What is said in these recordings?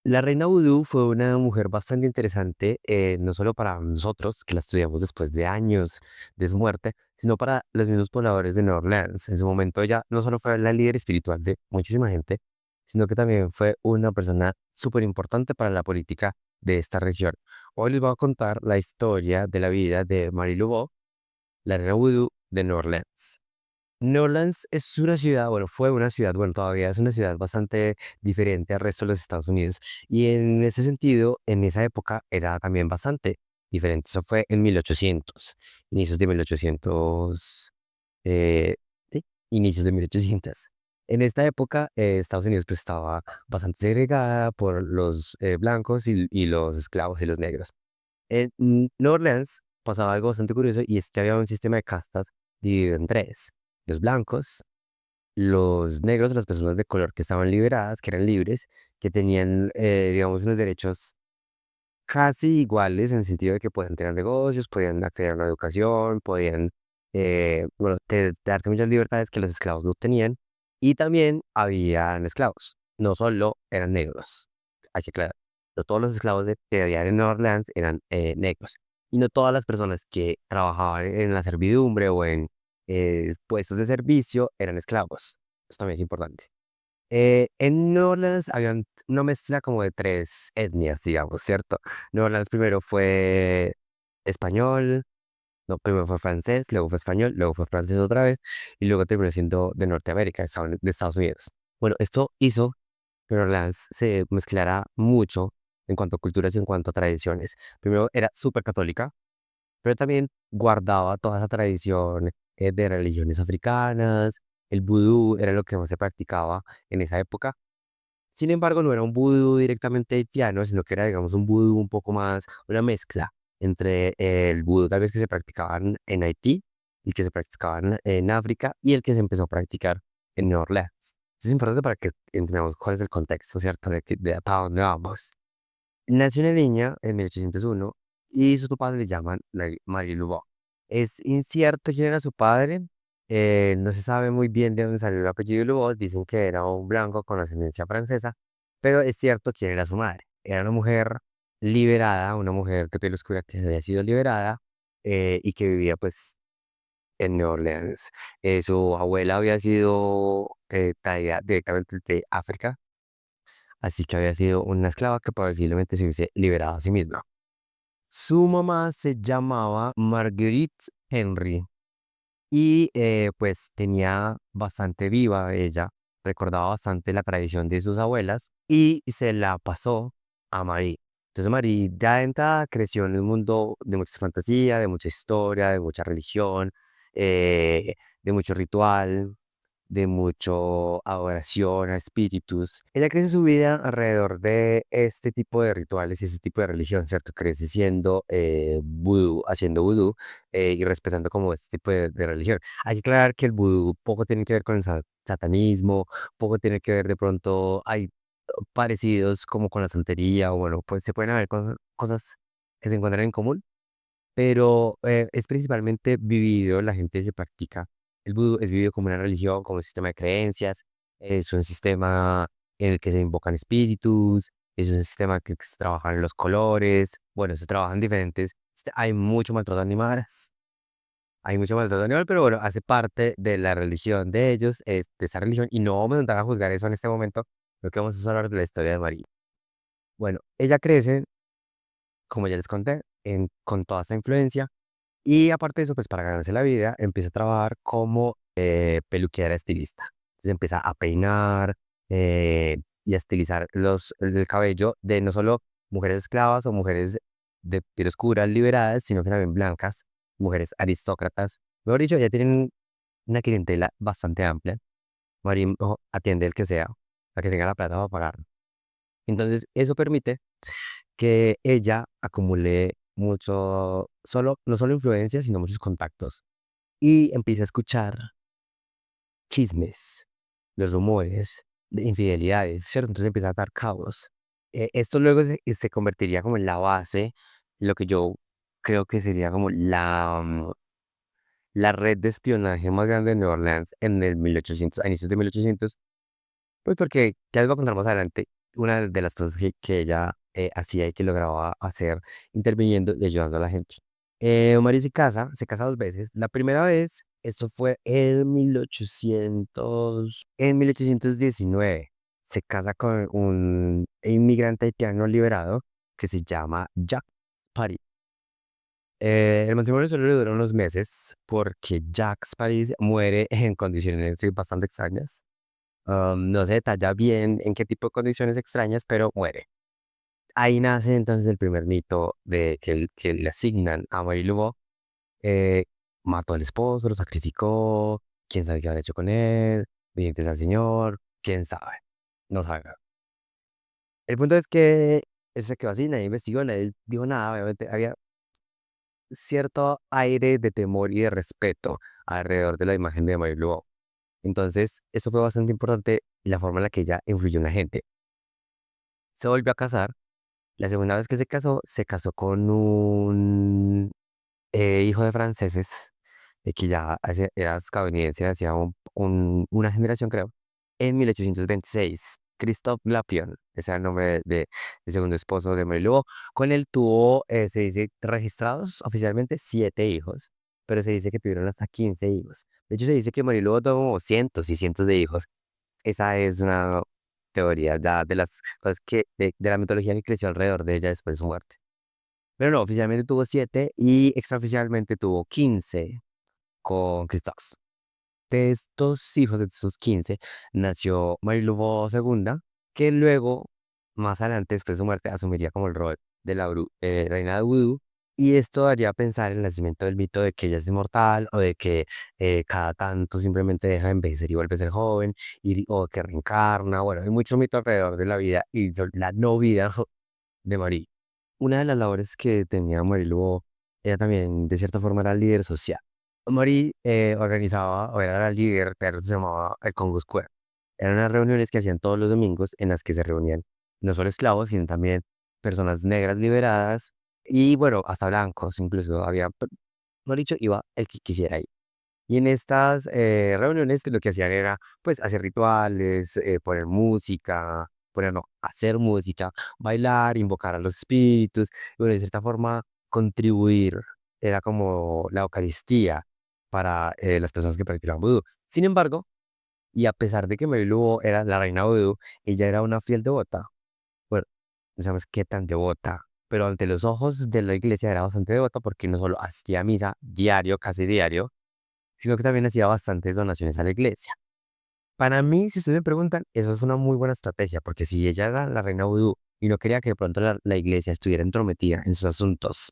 La reina Vudú fue una mujer bastante interesante, no solo para nosotros, que la estudiamos después de años de su muerte, sino para los mismos pobladores de Nueva Orleans. En su momento ella no solo fue la líder espiritual de muchísima gente, sino que también fue una persona súper importante para la política de esta región. Hoy les voy a contar la historia de la vida de Marie Laveau, la reina Vudú de Nueva Orleans. New Orleans es una ciudad, bueno, fue una ciudad, bueno, todavía es una ciudad bastante diferente al resto de los Estados Unidos. Y en ese sentido, en esa época era también bastante diferente. Eso fue en 1800, inicios de 1800, eh, sí, inicios de 1800. En esta época, Estados Unidos pues estaba bastante segregada por los blancos y los esclavos y los negros. En Nueva Orleans pasaba algo bastante curioso y es que había un sistema de castas dividido en tres: los blancos, los negros, las personas de color que estaban liberadas, que eran libres, que tenían, digamos, unos derechos casi iguales en el sentido de que podían tener negocios, podían acceder a una educación, podían, bueno, darte muchas libertades que los esclavos no tenían. Y también habían esclavos, no solo eran negros, hay que aclarar. No todos los esclavos que habían en Nueva Orleans eran negros. Y no todas las personas que trabajaban en la servidumbre o en puestos de servicio eran esclavos. Esto también es importante. En Nueva Orleans había una mezcla como de tres etnias, digamos, ¿cierto? Nueva Orleans primero fue español, no, primero fue francés, luego fue español, luego fue francés otra vez, y luego terminó siendo de Norteamérica, de Estados Unidos. Bueno, esto hizo que Nueva Orleans se mezclara mucho en cuanto a culturas y en cuanto a tradiciones. Primero era súper católica, pero también guardaba toda esa tradición de religiones africanas. El vudú era lo que más se practicaba en esa época. Sin embargo, no era un vudú directamente haitiano, sino que era, digamos, un vudú un poco más, una mezcla entre el vudú tal vez que se practicaban en Haití y que se practicaban en África y el que se empezó a practicar en Nueva Orleans. Es importante para que entendamos cuál es el contexto, ¿cierto? De para dónde vamos. Nació una niña en 1801 y sus papás le llaman Marie Laveau. Es incierto quién era su padre, no se sabe muy bien de dónde salió el apellido Laveau, dicen que era un blanco con ascendencia francesa, pero es cierto quién era su madre. Era una mujer liberada, una mujer de piel oscura que había sido liberada y que vivía pues en Nueva Orleans. Su abuela había sido traída directamente de África, así que había sido una esclava que posiblemente se hubiese liberado a sí misma. Su mamá se llamaba Marguerite Henry y pues tenía bastante viva ella, recordaba bastante la tradición de sus abuelas y se la pasó a Marie. Entonces Marie ya de entrada creció en un mundo de mucha fantasía, de mucha historia, de mucha religión, de mucho ritual, de mucho adoración a espíritus. Ella crece su vida alrededor de este tipo de rituales y este tipo de religión, ¿cierto? Crece siendo vudú, haciendo vudú y respetando como este tipo de religión. Hay que aclarar que el vudú poco tiene que ver con el satanismo, poco tiene que ver de pronto, hay parecidos como con la santería o bueno, pues se pueden haber cosas que se encuentran en común, pero es principalmente vivido, la gente que practica el vudú es vivido como una religión, como un sistema de creencias, es un sistema en el que se invocan espíritus, es un sistema que se trabajan los colores, bueno, se trabajan diferentes, hay mucho maltrato animal, hay mucho maltrato animal, pero bueno, hace parte de la religión de ellos, de esa religión, y no vamos a entrar a juzgar eso en este momento, lo que vamos a hablar de la historia de María. Bueno, ella crece, como ya les conté, con toda esta influencia. Y aparte de eso, pues para ganarse la vida, empieza a trabajar como peluquera estilista. Entonces empieza a peinar y a estilizar el cabello de no solo mujeres esclavas o mujeres de piel oscura liberadas, sino que también blancas, mujeres aristócratas. Mejor dicho, ya tienen una clientela bastante amplia. Marín ojo, atiende el que sea, a que tenga la plata para pagar. Entonces, eso permite que ella acumule mucho, no solo influencias, sino muchos contactos. Y empieza a escuchar chismes, los rumores de infidelidades, ¿cierto? Entonces empieza a dar cabos. Esto luego se convertiría como en la base, lo que yo creo que sería como la red de espionaje más grande de Nueva Orleans en el 1800, a inicios de 1800, pues porque ya les voy a contar más adelante, una de las cosas que ella hacía y que lograba hacer interviniendo y ayudando a la gente. Omari se casa dos veces. La primera vez, esto fue en 1819. Se casa con un inmigrante haitiano liberado que se llama Jacques Paris. El matrimonio solo le duró unos meses porque Jacques Paris muere en condiciones sí, bastante extrañas. No se detalla bien en qué tipo de condiciones extrañas, pero muere. Ahí nace entonces el primer mito de que le asignan a Marie Laveau. eh, Mató al esposo, lo sacrificó, quién sabe qué habrá hecho con él, bendito al Señor, quién sabe, no sabe. El punto es que él se quedó así, nadie investigó, nadie dijo nada, obviamente había cierto aire de temor y de respeto alrededor de la imagen de Marie Laveau. Entonces, eso fue bastante importante, la forma en la que ella influyó en la gente. Se volvió a casar. La segunda vez que se casó con un hijo de franceses, que ya era estadounidense, hacía una generación, creo, en 1826. Christophe Glapion, ese era el nombre del segundo esposo de Marie Laveau. Con él tuvo, se dice, registrados oficialmente 7 hijos, pero se dice que tuvieron hasta 15 hijos. De hecho, se dice que Marie Laveau tuvo cientos y cientos de hijos. Esa es una teoría ya de las cosas de la mitología que creció alrededor de ella después de su muerte. Pero no, oficialmente tuvo 7 y extraoficialmente tuvo 15 con Christophe. De estos hijos, de estos 15 nació Marie-Laveau segunda, que luego, más adelante, después de su muerte, asumiría como el rol de la reina de Vudú. Y esto haría pensar en el nacimiento del mito de que ella es inmortal o de que cada tanto simplemente deja de envejecer y vuelve a ser joven, o que reencarna. Bueno, hay mucho mito alrededor de la vida y de la no vida de Marie. Una de las labores que tenía Marie Lugo, ella también de cierta forma era líder social. Marie organizaba, o era la líder, pero se llamaba el Congo Square. Eran unas reuniones que hacían todos los domingos en las que se reunían no solo esclavos, sino también personas negras liberadas y bueno, hasta blancos, incluso había, mejor dicho, iba el que quisiera ir. Y en estas reuniones lo que hacían era, pues, hacer rituales, poner música, poner, no, hacer música, bailar, invocar a los espíritus, y bueno, de cierta forma contribuir. Era como la Eucaristía para las personas que practicaban vudú. Sin embargo, y a pesar de que Mary Lugo era la reina vudú, ella era una fiel devota. Bueno, no sabemos qué tan devota, pero ante los ojos de la iglesia era bastante devota porque no solo hacía misa diario, casi diario, sino que también hacía bastantes donaciones a la iglesia. Para mí, si ustedes me preguntan, eso es una muy buena estrategia, porque si ella era la reina vudú y no quería que de pronto la iglesia estuviera entrometida en sus asuntos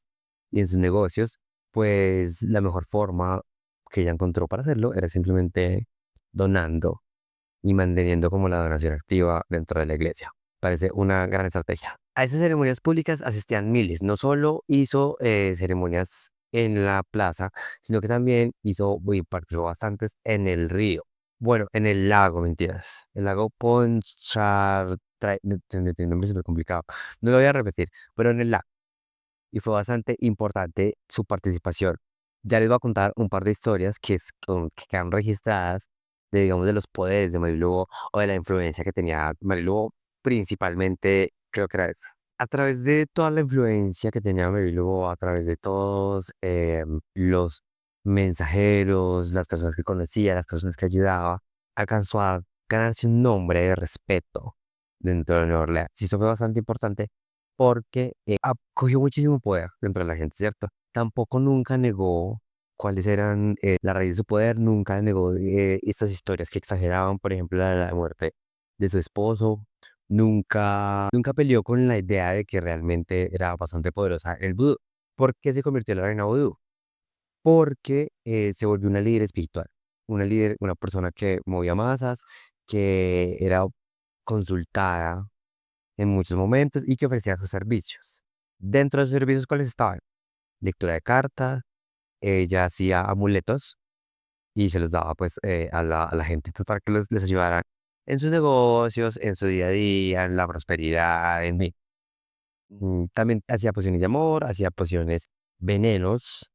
y en sus negocios, pues la mejor forma que ella encontró para hacerlo era simplemente donando y manteniendo como la donación activa dentro de la iglesia. Parece una gran estrategia. A esas ceremonias públicas asistían miles. No solo hizo ceremonias en la plaza, sino que también hizo y participó bastantes en el río. Bueno, en el lago, mentiras. El lago Pontchartrain, el nombre es súper complicado. No lo voy a repetir, pero en el lago. Y fue bastante importante su participación. Ya les voy a contar un par de historias que quedan registradas de, digamos, de los poderes de Marilugo o de la influencia que tenía Marilugo, principalmente creo que era eso. A través de toda la influencia que tenía Marilugo, a través de todos los mensajeros, las personas que conocía, las personas que ayudaba, alcanzó a ganarse un nombre de respeto dentro de Nueva Orleans. Y eso fue bastante importante porque cogió muchísimo poder dentro de la gente, ¿cierto? Tampoco nunca negó cuáles eran las raíces de su poder, nunca negó estas historias que exageraban, por ejemplo, la muerte de su esposo, nunca peleó con la idea de que realmente era bastante poderosa el vudú. ¿Por qué se convirtió en la reina vudú? Porque se volvió una líder espiritual, una líder, una persona que movía masas, que era consultada en muchos momentos y que ofrecía sus servicios. Dentro de sus servicios, ¿cuáles estaban? Lectura de cartas, ella hacía amuletos y se los daba pues a la gente pues, para que les ayudaran en sus negocios, en su día a día, en la prosperidad, en fin. También hacía pociones de amor, hacía pociones venenos,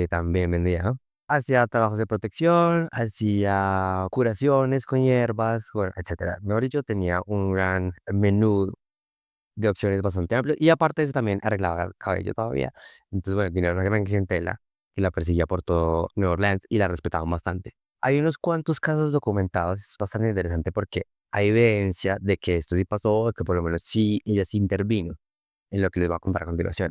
también vendía, ¿no? Hacía trabajos de protección, hacía curaciones con hierbas, bueno, etcétera. Mejor dicho, tenía un gran menú de opciones bastante amplio y aparte de eso también arreglaba el cabello todavía. Entonces, bueno, tenía una gran clientela que la perseguía por todo Nueva Orleans y la respetaban bastante. Hay unos cuantos casos documentados, es bastante interesante porque hay evidencia de que esto sí pasó, que por lo menos sí, ella sí intervino en lo que les voy a contar a continuación.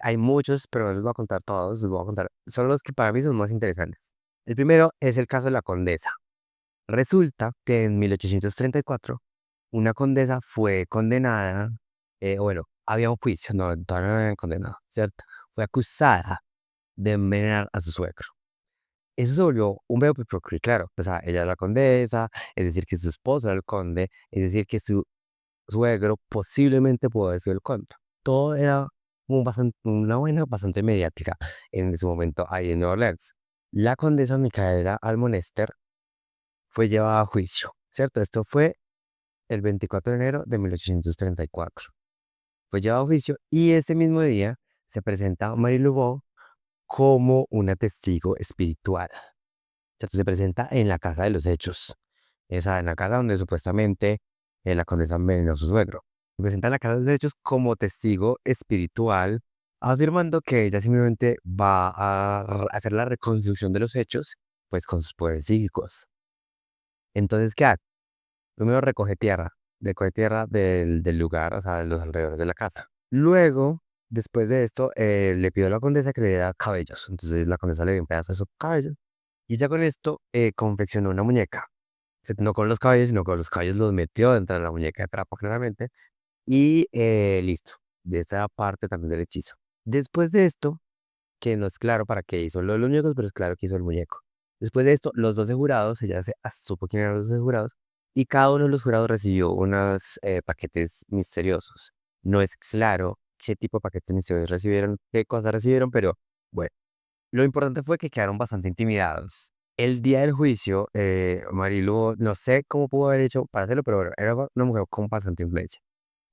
Hay muchos, pero no les voy a contar todos, les voy a contar, son los que para mí son más interesantes. El primero es el caso de la condesa. Resulta que en 1834 una condesa fue condenada, bueno, había un juicio, no, todavía no la habían condenado, ¿cierto? Fue acusada de envenenar a su suegro. Eso se volvió un veo porque, claro, o sea, ella es la condesa, es decir, que su esposo era el conde, es decir, que su suegro posiblemente pudo haber sido el conde. Todo era una buena bastante mediática en su momento ahí en Nueva Orleans. La condesa Micaela Almonester fue llevada a juicio, ¿cierto? Esto fue el 24 de enero de 1834. Fue llevado a juicio y ese mismo día se presenta Marie Laveau como una testigo espiritual. ¿Cierto? Se presenta en la casa de los hechos, esa en la casa donde supuestamente la condesa envenenó a su suegro. Se presenta en la casa de los hechos como testigo espiritual, afirmando que ella simplemente va a hacer la reconstrucción de los hechos, pues con sus poderes psíquicos. Entonces, ¿qué hace? Primero recoge tierra del lugar, o sea, de los alrededores de la casa. Luego, después de esto, le pidió a la condesa que le diera cabellos. Entonces la condesa le dio un pedazo de su cabello. Y ya con esto, confeccionó una muñeca. No con los cabellos, sino con los cabellos los metió dentro de la muñeca de trapo, claramente. Y listo. De esta parte también del hechizo. Después de esto, que no es claro para qué hizo lo de los muñecos, pero es claro que hizo el muñeco. Después de esto, los 12 jurados, ella se supo quién eran los 12 jurados, y cada uno de los jurados recibió unos paquetes misteriosos. No es claro qué tipo de paquetes misteriosos recibieron, qué cosas recibieron, pero bueno, lo importante fue que quedaron bastante intimidados. El día del juicio, Marilu, no sé cómo pudo haber hecho para hacerlo, pero bueno, era una mujer con bastante influencia.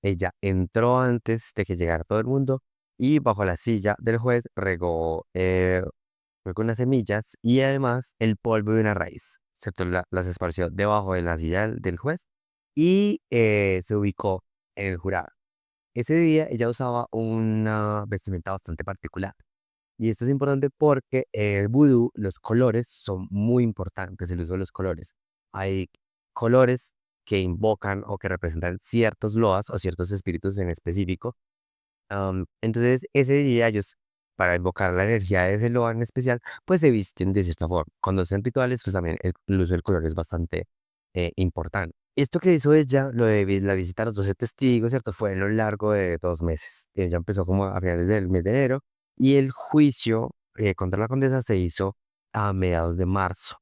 Ella entró antes de que llegara todo el mundo y bajo la silla del juez regó, regó unas semillas y además el polvo de una raíz, ¿cierto? Las esparció debajo de la silla del juez y se ubicó en el jurado. Ese día ella usaba una vestimenta bastante particular. Y esto es importante porque en el vudú los colores son muy importantes, el uso de los colores. Hay colores que invocan o que representan ciertos loas o ciertos espíritus en específico. Entonces, ese día ellos, para invocar la energía de ese loa en especial, pues se visten de cierta forma. Cuando hacen rituales, pues también el uso del color es bastante importante. Esto que hizo ella, lo de la visita a los 12 testigos, ¿cierto? Fue en lo largo de 2 meses. Ella empezó como a finales del mes de enero y el juicio contra la condesa se hizo a mediados de marzo.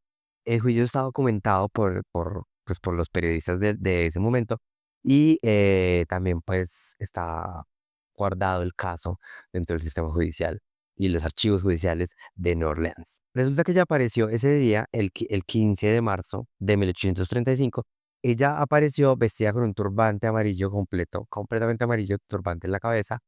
El juicio está documentado pues, por los periodistas de ese momento y también pues está guardado el caso dentro del sistema judicial y los archivos judiciales de New Orleans. Resulta que ella apareció ese día, el 15 de marzo de 1835. Ella apareció vestida con un turbante amarillo completo, completamente amarillo, turbante en la cabeza.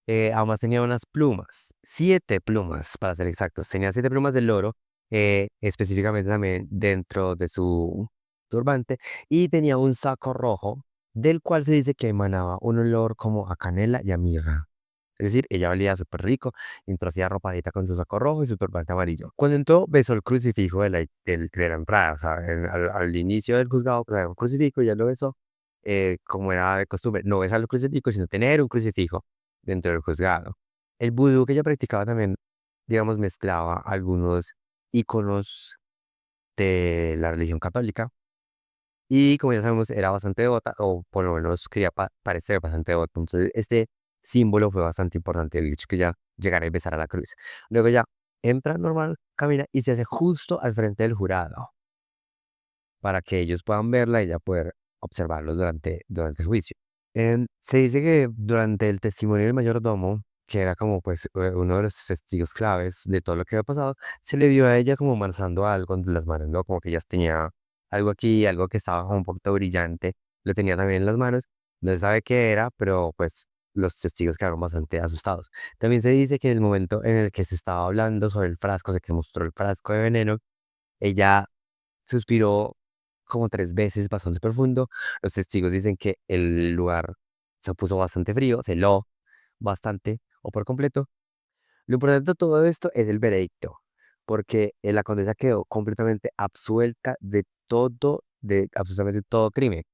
Además tenía unas plumas, 7 plumas para ser exactos. Tenía 7 plumas del loro, específicamente también dentro de su turbante. Y tenía un saco rojo, del cual se dice que emanaba un olor como a canela y a mirra. Es decir, ella olía súper rico, entró así arropadita con su saco rojo y su turbante amarillo. Cuando entró, besó el crucifijo de la entrada, o sea, al inicio del juzgado, pues, había un crucifijo, ella lo besó, como era de costumbre, no besar el crucifijo, sino tener un crucifijo dentro del juzgado. El vudú que ella practicaba también, digamos, mezclaba algunos íconos de la religión católica y como ya sabemos, era bastante devota, o por lo menos quería parecer bastante devota. Entonces, este símbolo fue bastante importante, el hecho que ya llegara y besara la cruz. Luego ya entra normal, camina y se hace justo al frente del jurado para que ellos puedan verla y ya poder observarlos durante el juicio. Se dice que durante el testimonio del mayordomo, que era como pues uno de los testigos claves de todo lo que había pasado, se le vio a ella como manzando algo entre las manos, ¿no? Como que ella tenía algo aquí, algo que estaba como un poquito brillante, lo tenía también en las manos, no se sabe qué era, pero pues los testigos quedaron bastante asustados. También se dice que en el momento en el que se estaba hablando sobre el frasco, se que mostró el frasco de veneno, ella suspiró como 3 veces bastante profundo. Los testigos dicen que el lugar se puso bastante frío, se heló bastante o por completo. Lo importante de todo esto es el veredicto, porque la condesa quedó completamente absuelta de absolutamente todo crimen.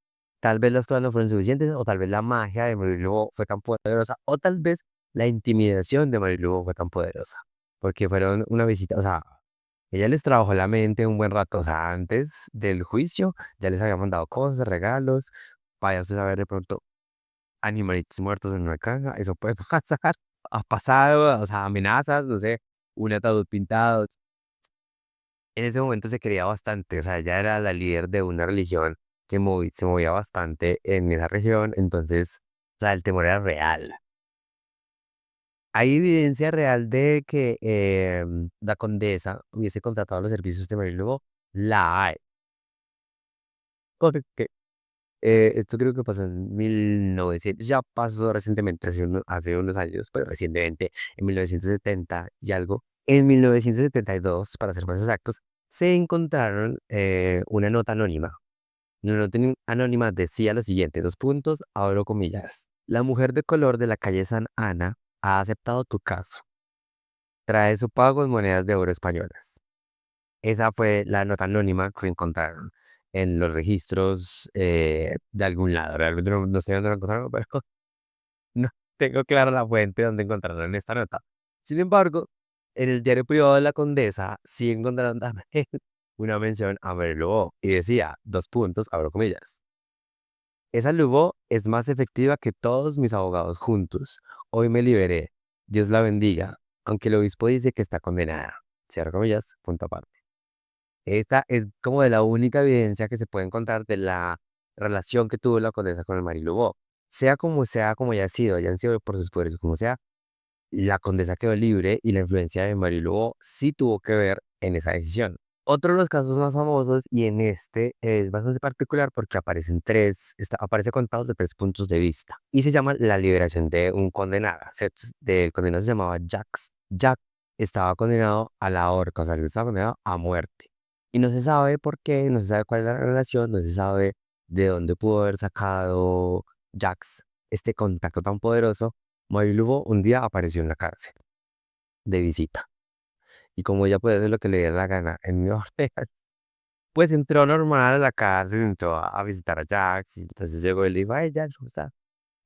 Tal vez las pruebas no fueron suficientes, o tal vez la magia de Marie Laveau fue tan poderosa, o tal vez la intimidación de Marie Laveau fue tan poderosa, porque fueron una visita, o sea, ella les trabajó la mente un buen rato, o sea, antes del juicio, ya les había mandado cosas, regalos, vaya usted a saber de pronto animalitos muertos en una caja, eso puede pasar, ha pasado, o sea, amenazas, no sé, un ataúd pintado. En ese momento se creía bastante, o sea, ella era la líder de una religión que se movía bastante en esa región, entonces, o sea, el temor era real. Hay evidencia real de que la condesa hubiese contratado los servicios de Marie Laveau, la hay, porque esto creo que pasó en 1900, ya pasó recientemente, hace unos años, pues recientemente, en 1970 y algo. En 1972, para ser más exactos, se encontraron una nota anónima. La nota anónima decía lo siguiente, 2 puntos, abro comillas. La mujer de color de la calle San Ana ha aceptado tu caso. Trae su pago en monedas de oro españolas. Esa fue la nota anónima que encontraron en los registros de algún lado. Realmente no sé dónde lo encontraron, pero no tengo clara la fuente donde encontraron esta nota. Sin embargo, en el diario privado de la condesa sí encontraron también una mención a Mary Laveau y decía, 2 puntos, abro comillas. Esa Laveau es más efectiva que todos mis abogados juntos. Hoy me liberé. Dios la bendiga. Aunque el obispo dice que está condenada. Cierro comillas, punto aparte. Esta es como de la única evidencia que se puede encontrar de la relación que tuvo la condesa con el Marie sea como haya sido, hayan sido por sus poderes o como sea, la condesa quedó libre y la influencia de Marie sí tuvo que ver en esa decisión. Otro de los casos más famosos, y en este es bastante particular porque aparece contados de 3 puntos de vista, y se llama la liberación de un condenado. Del condenado se llamaba Jacques. Jack estaba condenado a la horca, o sea, él estaba condenado a muerte. Y no se sabe por qué, no se sabe cuál es la relación, no se sabe de dónde pudo haber sacado Jacques este contacto tan poderoso. Marie Laveau un día apareció en la cárcel de visita. Y como ella puede hacer lo que le dé la gana en Nueva Orleans, pues entró normal a la cárcel, entró a visitar a Jax. Y entonces llegó y le dijo, ay, Jax, ¿cómo está?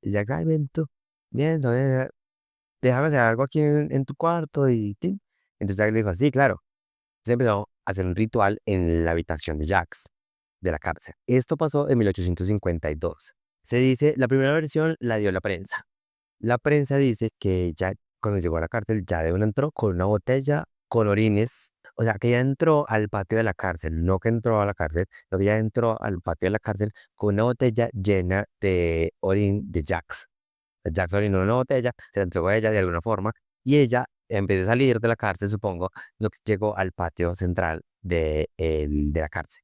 Y Jax, ay, ven tú, bien, no, déjame hacer algo aquí en tu cuarto. Y tin. Entonces Jax le dijo, sí, claro. Se empezó a hacer un ritual en la habitación de Jax, de la cárcel. Esto pasó en 1852. Se dice, la primera versión la dio la prensa. La prensa dice que ya cuando llegó a la cárcel, ya de una entró con una botella con orines, o sea, que ya entró al patio de la cárcel, no que entró a la cárcel, sino que ya entró al patio de la cárcel con una botella llena de orín de Jax. Jax orinó en una botella, se la entregó a ella de alguna forma, y ella, en vez de salir de la cárcel, supongo, no que llegó al patio central de la cárcel.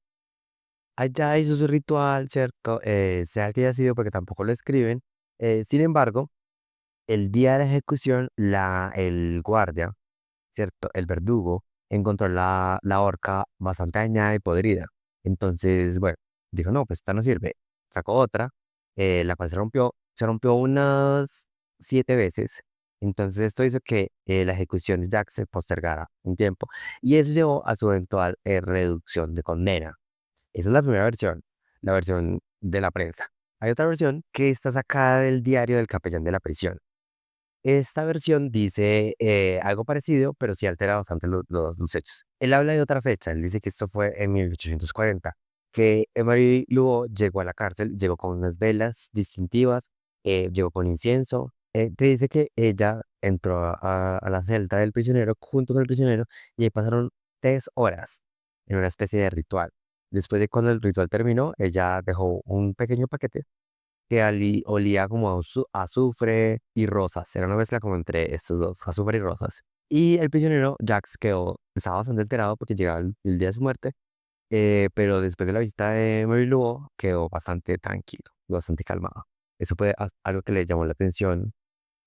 Allá hizo su ritual, ¿cierto? Sea que haya sido, porque tampoco lo escriben. Sin embargo, el día de la ejecución, el guardia, ¿cierto? El verdugo encontró la horca bastante dañada y podrida. Entonces, bueno, dijo, no, pues esta no sirve. Sacó otra, la cual se rompió unas 7 veces. Entonces esto hizo que la ejecución de Jack se postergara un tiempo. Y eso llevó a su eventual reducción de condena. Esa es la primera versión, la versión de la prensa. Hay otra versión que está sacada del diario del capellán de la prisión. Esta versión dice algo parecido, pero sí altera bastante los hechos. Él habla de otra fecha, él dice que esto fue en 1840, que Emery Lugo llegó a la cárcel, llegó con unas velas distintivas, llegó con incienso. Te dice que ella entró a la celda del prisionero junto con el prisionero y ahí pasaron 3 horas en una especie de ritual. Después de cuando el ritual terminó, ella dejó un pequeño paquete que olía como a azufre y rosas. Era una mezcla como entre estos dos, azufre y rosas. Y el prisionero Jax estaba bastante alterado porque llegaba el día de su muerte, pero después de la visita de Mary Lou quedó bastante tranquilo, bastante calmado. Eso fue algo que le llamó la atención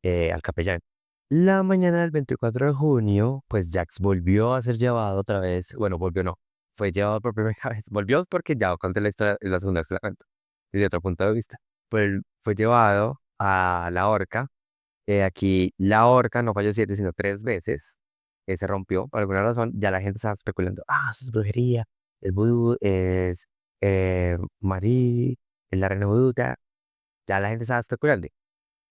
al capellán. La mañana del 24 de junio, pues Jax volvió a ser llevado otra vez, bueno, volvió no, fue llevado por primera vez, volvió porque ya conté la historia, es la segunda vez que la cuento, desde otro punto de vista, pues fue llevado a la horca, aquí la horca no falló 7, sino 3 veces, se rompió por alguna razón, ya la gente estaba especulando, eso es brujería, es vudú, es Marí, es la reina vudú, ya la gente estaba especulando.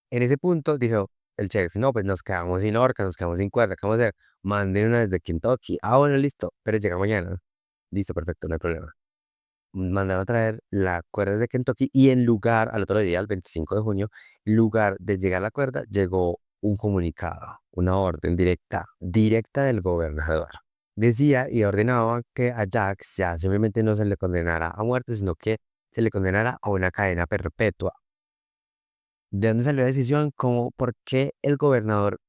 En ese punto dijo el sheriff, no, pues nos quedamos sin horca, nos quedamos sin cuerda, ¿qué vamos a hacer? Manden una desde Kentucky. Bueno, listo, pero llega mañana. Listo, perfecto, no hay problema. Mandaron a traer la cuerda de Kentucky y en lugar, al otro día, el 25 de junio, en lugar de llegar la cuerda, llegó un comunicado, una orden directa del gobernador. Decía y ordenaba que a Jax ya simplemente no se le condenara a muerte, sino que se le condenara a una cadena perpetua. ¿De dónde salió la decisión? Como por qué el gobernador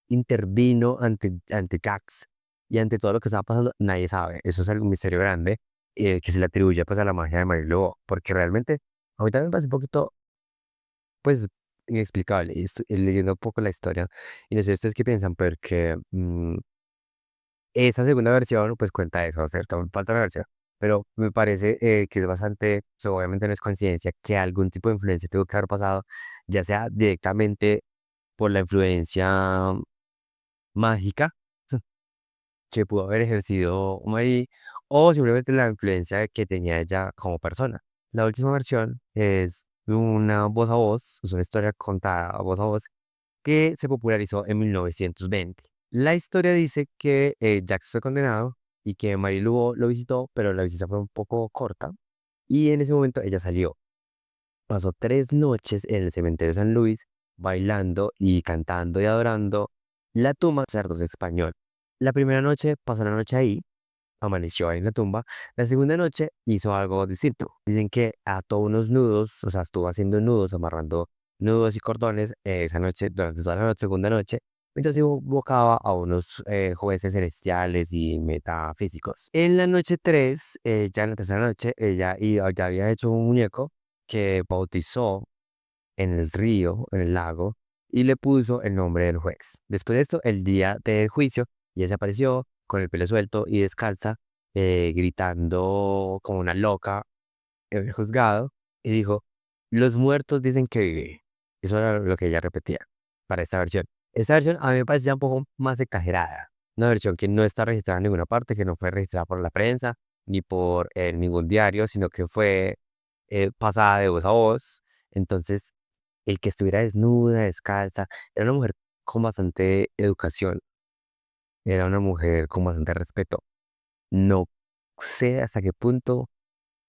intervino ante Jax y ante todo lo que estaba pasando, nadie sabe. Eso es algún misterio grande que se le atribuye pues a la magia de Mariló, porque realmente a mí también me parece un poquito pues inexplicable. Y leyendo un poco la historia y no sé ustedes qué piensan, porque esa segunda versión pues cuenta eso, ¿cierto? Falta una versión. Pero me parece que es bastante, obviamente no es coincidencia, que algún tipo de influencia tuvo que haber pasado, ya sea directamente por la influencia mágica que pudo haber ejercido Mary o simplemente la influencia que tenía ella como persona. La última versión es una voz a voz, es una historia contada a voz a voz que se popularizó en 1920. La historia dice que Jax fue condenado y que Mary lo visitó, pero la visita fue un poco corta y en ese momento ella salió. Pasó 3 noches en el cementerio de San Luis bailando y cantando y adorando la tumba de cerdos español. La primera noche pasó la noche ahí, amaneció ahí en la tumba. La segunda noche hizo algo distinto. Dicen que ató unos nudos, o sea, estuvo haciendo nudos, amarrando nudos y cordones esa noche, durante toda la segunda noche, mientras invocaba a unos jueces celestiales y metafísicos. En la noche 3 ya en la tercera noche, ya había hecho un muñeco que bautizó en el río, en el lago, y le puso el nombre del juez. Después de esto, el día del juicio, ella se apareció con el pelo suelto y descalza, gritando como una loca en el juzgado, y dijo, los muertos dicen que vive. Eso era lo que ella repetía para esta versión. Esta versión a mí me parecía un poco más exagerada. Una versión que no está registrada en ninguna parte, que no fue registrada por la prensa, ni por ningún diario, sino que fue pasada de voz a voz. Entonces, el que estuviera desnuda, descalza, era una mujer con bastante educación, era una mujer con bastante respeto. No sé hasta qué punto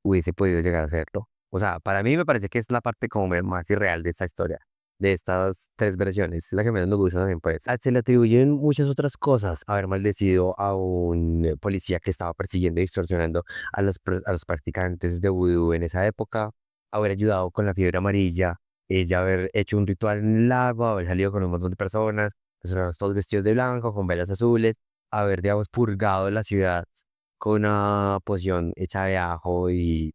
hubiese podido llegar a hacerlo. O sea, para mí me parece que es la parte como más irreal de esta historia, de estas 3 versiones, es la que menos me gusta también, pues. Se le atribuyen muchas otras cosas, haber maldecido a un policía que estaba persiguiendo y extorsionando a los practicantes de vudú en esa época, haber ayudado con la fiebre amarilla, ella haber hecho un ritual en el lago, haber salido con un montón de personas todos vestidos de blanco, con velas azules, haber, digamos, purgado la ciudad con una poción hecha de ajo y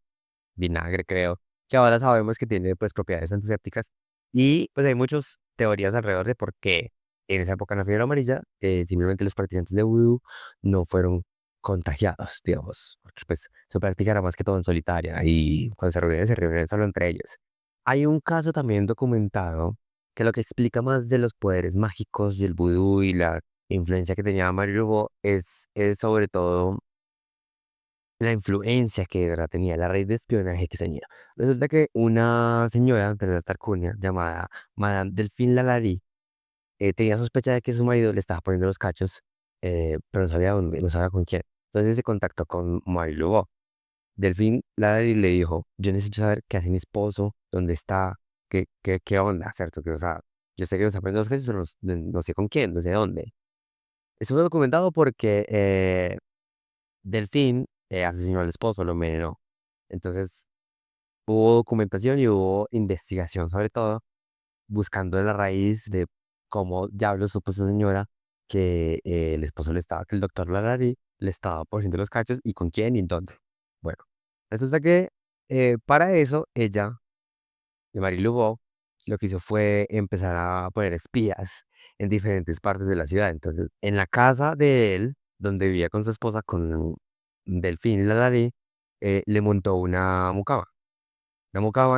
vinagre, creo, que ahora sabemos que tiene pues propiedades antisépticas y pues hay muchas teorías alrededor de por qué en esa época en la fiebre amarilla simplemente los practicantes de vudú no fueron contagiados, digamos, porque pues se practicará más que todo en solitaria y cuando se reunían solo entre ellos. Hay un caso también documentado que lo que explica más de los poderes mágicos del vudú y la influencia que tenía Mario Rubó es sobre todo la influencia que de verdad tenía, la red de espionaje que tenía. Resulta que una señora de esta Tarcunia llamada Madame Delphine Lalary tenía sospecha de que su marido le estaba poniendo los cachos, pero no sabía dónde, no sabía con quién. Entonces se contactó con Marie Laveau. Delphine Lalary le dijo, yo necesito saber qué hace mi esposo, dónde está, qué onda, ¿cierto? Que, o sea, yo sé que me está poniendo los cachos, pero no sé con quién, no sé dónde. Eso fue documentado porque Delphine asesinó al esposo, lo envenenó. Entonces, hubo documentación y hubo investigación sobre todo, buscando la raíz de cómo diablos supo esa señora que el esposo que el doctor Lalari le estaba poniendo los cachos y con quién y en dónde. Bueno, resulta que para eso ella, de Marie Laveau, lo que hizo fue empezar a poner espías en diferentes partes de la ciudad. Entonces, en la casa de él, donde vivía con su esposa, con Delfín Lalari, le montó una mucama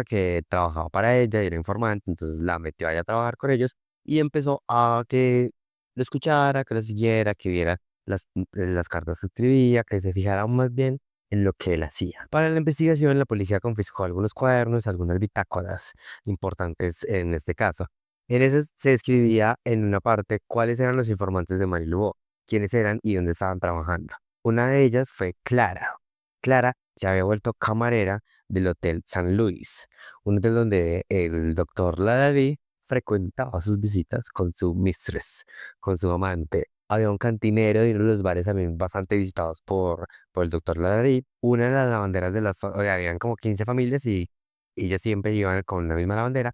que trabajaba para ella y era informante, entonces la metió allá a trabajar con ellos y empezó a que lo escuchara, que lo siguiera, que viera las cartas que escribía, que se fijara más bien en lo que él hacía. Para la investigación, la policía confiscó algunos cuadernos, algunas bitácoras importantes en este caso. En ese se escribía en una parte cuáles eran los informantes de Marilú, quiénes eran y dónde estaban trabajando. Una de ellas fue Clara. Clara se había vuelto camarera del Hotel San Luis, un hotel donde el doctor Lalari frecuentaba sus visitas con su mistress, con su amante. Había un cantinero y uno de los bares también bastante visitados por el doctor Lalari. Una de las lavanderas o sea, habían como 15 familias y ellos siempre iban con la misma lavandera.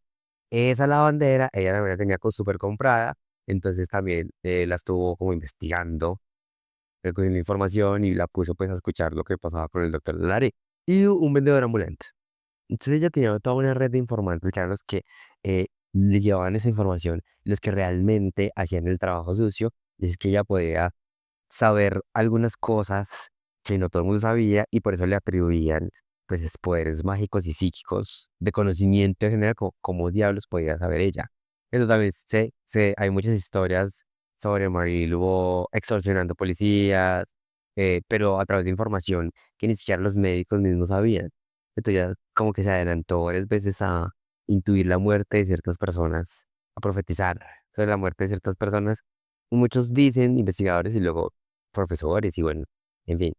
Esa lavandera, ella también la tenía súper comprada, entonces también la estuvo como investigando, recogiendo información y la puso pues a escuchar lo que pasaba con el doctor Lalari. Y un vendedor ambulante. Entonces ella tenía toda una red de informantes que eran los que le llevaban esa información, los que realmente hacían el trabajo sucio, y es que ella podía saber algunas cosas que no todo el mundo sabía y por eso le atribuían pues poderes mágicos y psíquicos de conocimiento en general, como diablos podía saber ella. Eso también hay muchas historias sobre Marie Laveau extorsionando policías, pero a través de información que ni siquiera los médicos mismos sabían. Entonces ya como que se adelantó varias veces a intuir la muerte de ciertas personas, a profetizar sobre la muerte de ciertas personas. Muchos dicen, investigadores y luego profesores y bueno, en fin.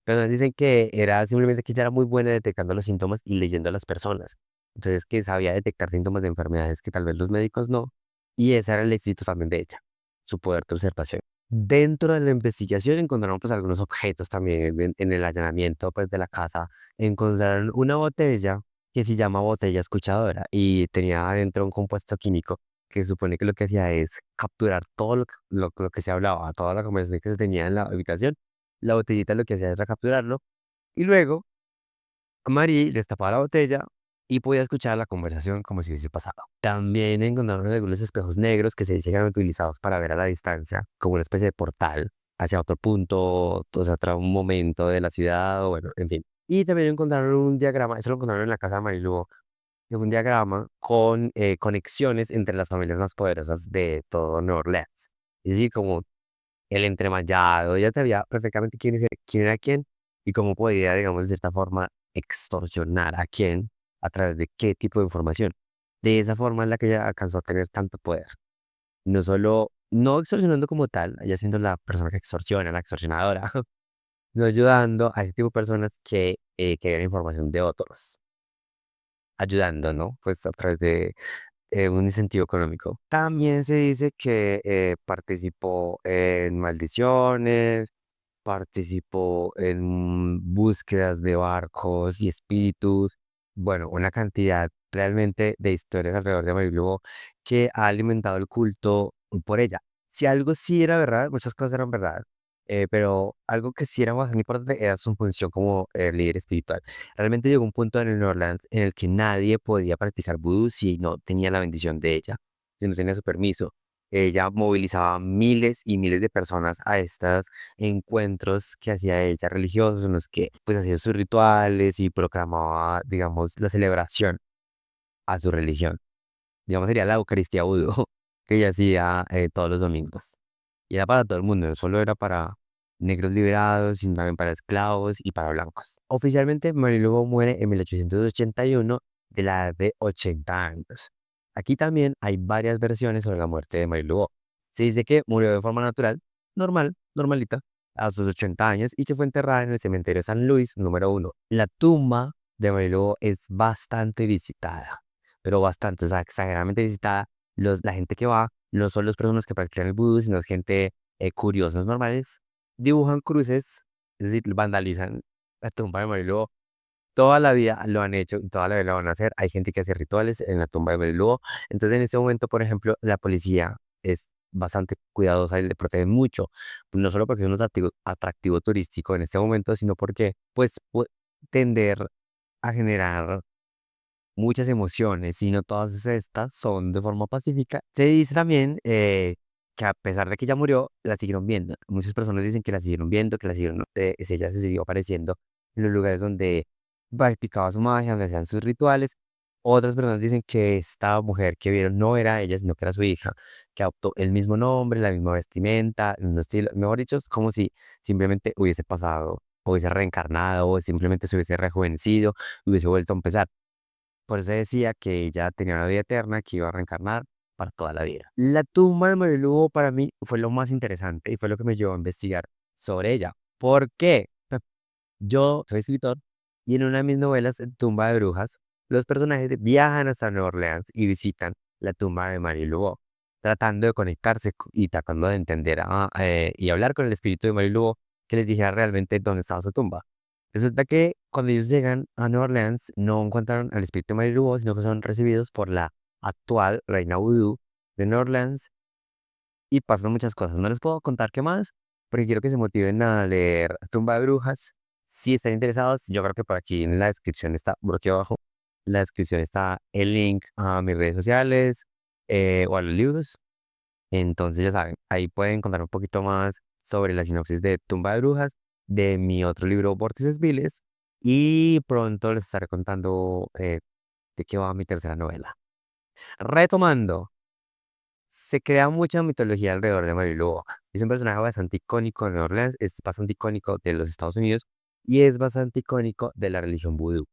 Pero dicen que era simplemente que ella era muy buena detectando los síntomas y leyendo a las personas. Entonces que sabía detectar síntomas de enfermedades que tal vez los médicos no. Y ese era el éxito también de ella, su poder de observación. Dentro de la investigación encontraron pues algunos objetos también en el allanamiento pues de la casa. Encontraron una botella que se llama botella escuchadora y tenía adentro un compuesto químico que se supone que lo que hacía es capturar todo lo que se hablaba, toda la conversación que se tenía en la habitación. La botellita lo que hacía era capturarlo y luego Marie destapaba la botella y podía escuchar la conversación como si hubiese pasado. También encontraron algunos espejos negros que se dice que eran utilizados para ver a la distancia, como una especie de portal hacia otro punto, o sea, otro momento de la ciudad, o bueno, en fin. Y también encontraron un diagrama, eso lo encontraron en la casa de Marie Laveau, que fue un diagrama con conexiones entre las familias más poderosas de todo Nueva Orleans. Es decir, como el entremallado, ella sabía perfectamente quién era quién y cómo podía, digamos, de cierta forma, extorsionar a quién a través de qué tipo de información. De esa forma es la que ella alcanzó a tener tanto poder. No solo, no extorsionando como tal, ella siendo la persona que extorsiona, la extorsionadora, no ayudando a ese tipo de personas que querían información de otros, ayudando, ¿no? Pues a través de un incentivo económico. También se dice que participó en maldiciones, participó en búsquedas de barcos y espíritus, bueno, una cantidad realmente de historias alrededor de Marilú que ha alimentado el culto por ella. Si algo sí era verdad, muchas cosas eran verdad, pero algo que sí era bastante importante era su función como líder espiritual. Realmente llegó un punto en el New Orleans en el que nadie podía practicar vudú si no tenía la bendición de ella, si no tenía su permiso. Ella movilizaba miles y miles de personas a estos encuentros que hacía ella religiosos en los que pues hacía sus rituales y proclamaba, digamos, la celebración a su religión. Digamos, sería la Eucaristía vudú que ella hacía todos los domingos. Y era para todo el mundo, no solo era para negros liberados, sino también para esclavos y para blancos. Oficialmente, Mary Lugo muere en 1881 de la edad de 80 años. Aquí también hay varias versiones sobre la muerte de Mary Lugo. Se dice que murió de forma natural, normal, normalita, a sus 80 años y que fue enterrada en el cementerio San Luis número 1. La tumba de Mary Lugo es bastante visitada, pero bastante, o sea, exageradamente visitada. La gente que va no son las personas que practican el vudú, sino gente curiosos normales, dibujan cruces, es decir, vandalizan la tumba de Marilú. Toda la vida lo han hecho y toda la vida lo van a hacer. Hay gente que hace rituales en la tumba de Marilú. Entonces, en este momento, por ejemplo, la policía es bastante cuidadosa y le protege mucho, no solo porque es un atractivo turístico en este momento, sino porque pues puede tender a generar muchas emociones, y no todas estas son de forma pacífica. Se dice también que a pesar de que ella murió, la siguieron viendo. Muchas personas dicen que la siguieron viendo, que la siguieron, ella se siguió apareciendo en los lugares donde practicaba su magia, donde hacían sus rituales. Otras personas dicen que esta mujer que vieron no era ella, sino que era su hija, que adoptó el mismo nombre, la misma vestimenta, el mismo estilo. Mejor dicho, es como si simplemente hubiese pasado, hubiese reencarnado, o simplemente se hubiese rejuvenecido, hubiese vuelto a empezar. Por eso decía que ella tenía una vida eterna, que iba a reencarnar para toda la vida. La tumba de María Lugo para mí fue lo más interesante y fue lo que me llevó a investigar sobre ella. ¿Por qué? Yo soy escritor y en una de mis novelas, Tumba de Brujas, los personajes viajan hasta Nueva Orleans y visitan la tumba de Marie Laveau, tratando de conectarse y tratando de entender y hablar con el espíritu de Marie Laveau que les dijera realmente dónde estaba su tumba. Resulta que cuando ellos llegan a Nueva Orleans no encuentran al espíritu de Marie Laveau, sino que son recibidos por la actual reina vudú de Nueva Orleans y pasan muchas cosas. No les puedo contar qué más, porque quiero que se motiven a leer Tumba de Brujas. Si están interesados, yo creo que por aquí en la descripción está, por aquí abajo, en la descripción está el link a mis redes sociales o a los libros. Entonces ya saben, ahí pueden encontrar un poquito más sobre la sinopsis de Tumba de Brujas, de mi otro libro, Vórtices Viles, y pronto les estaré contando de qué va mi tercera novela. Retomando. Se crea mucha mitología alrededor de Mary Lou. Es un personaje bastante icónico de Nueva Orleans, es bastante icónico de los Estados Unidos y es bastante icónico de la religión vudú.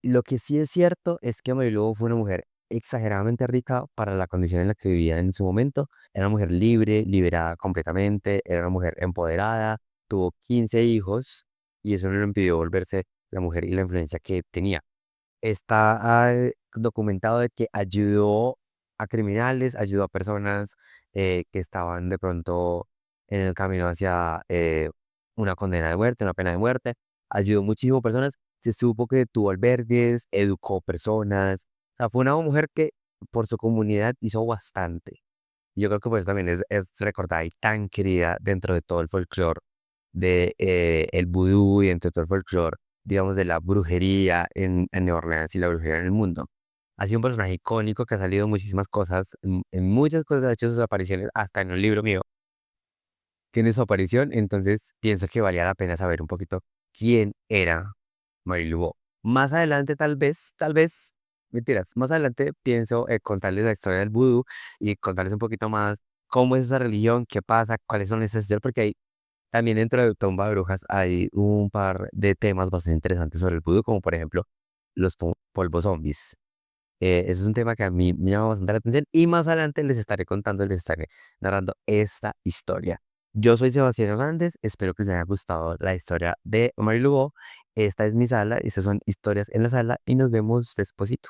Lo que sí es cierto es que Mary Lou fue una mujer exageradamente rica para la condición en la que vivía en su momento. Era una mujer libre, liberada completamente, era una mujer empoderada, tuvo 15 hijos y eso no le impidió volverse la mujer y la influencia que tenía. Está documentado de que ayudó a criminales, ayudó a personas que estaban de pronto en el camino hacia una condena de muerte, una pena de muerte. Ayudó muchísimo personas. Se supo que tuvo albergues, educó personas. O sea, fue una mujer que por su comunidad hizo bastante. Y yo creo que por eso también es recordada y tan querida dentro de todo el folclore de el vudú y dentro de todo el folclore, digamos, de la brujería en Nueva Orleans y la brujería en el mundo. Ha sido un personaje icónico que ha salido en muchísimas cosas, en muchas cosas, ha hecho sus apariciones, hasta en un libro mío tiene su aparición, entonces pienso que valía la pena saber un poquito quién era Mary Lou. Más adelante, tal vez, mentiras, más adelante pienso contarles la historia del vudú y contarles un poquito más cómo es esa religión, qué pasa, cuáles son esas historias, porque hay también dentro de Tumba de Brujas hay un par de temas bastante interesantes sobre el vudú, como por ejemplo los polvos zombies. Ese es un tema que a mí me llama bastante la atención y más adelante les estaré contando, les estaré narrando esta historia. Yo soy Sebastián Hernández, espero que les haya gustado la historia de Mary Lugo. Esta es mi sala, estas son historias en la sala y nos vemos despuesito.